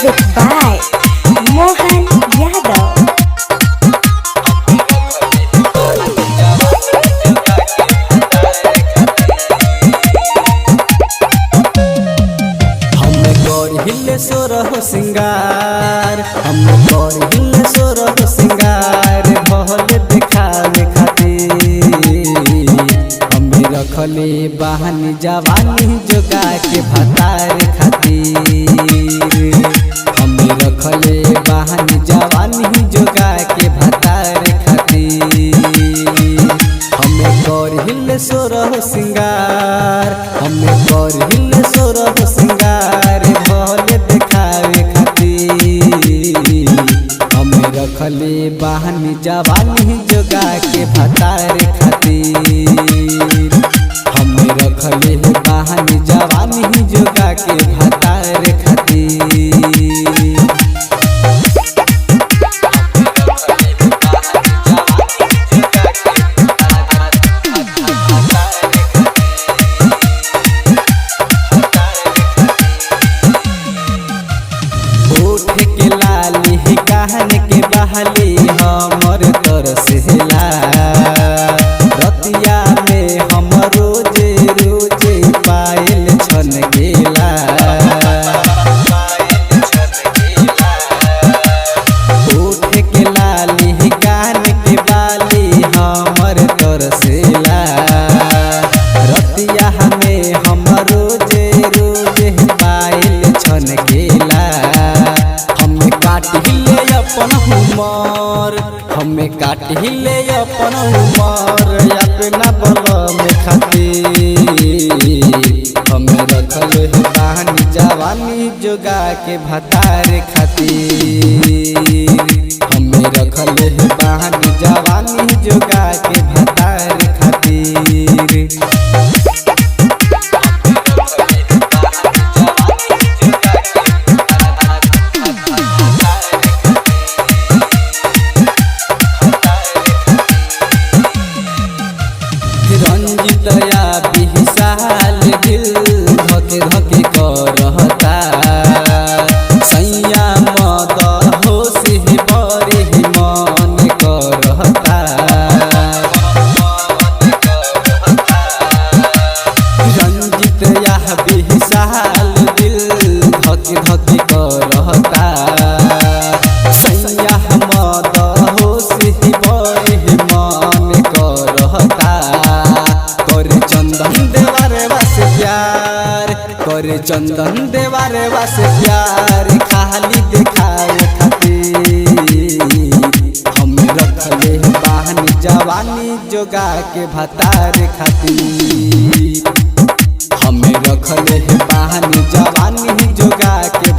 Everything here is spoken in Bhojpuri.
Music by Mohan Yadav. सोरह सिंगार हम हिले सोरह सिंगार भल दिखावे खातिर हमें रखले बहानी जवानी जोगा के भतार खातिर हमें रखले बहानी जवानी जोगा के भतार खातिर हमें हिले सोरह सिंगार हमें हिले सोरह सिंगार भल दिखावे खातिर हमें रखले बहानी जवानी जोगा के भतार खातिर हमें रखले बहानी जवानी जोगा के भतार खातिर कहन के बहली हमर तरसेला रतिया में हम रोजे रोजे पायल छन गेला उठ के लाली कान के बाली हमर तरसेला रतिया में हम रोजे रोजे पायल छन गेला हमें काट हिले अपन उमर अपना बल में खातिर हमें रखले बहानी जवानी जोगा के भतार खातिर हमें रखले बहानी जवानी जोगा के भतार खातिर रंजितया बिहसाल दिल धके धके करहता सैया मद होशी बड़ी मन करहता रंजितया बिहसाल दिल धके धके करहता सैया मद होशी बड़ी मन करहता करे चंदन देवारे वास प्यार खाली दिखाए खातिर हमें रखले बहानी जवानी जोगा के भतार खातिर हमें रखले बहानी जवानी जोगा के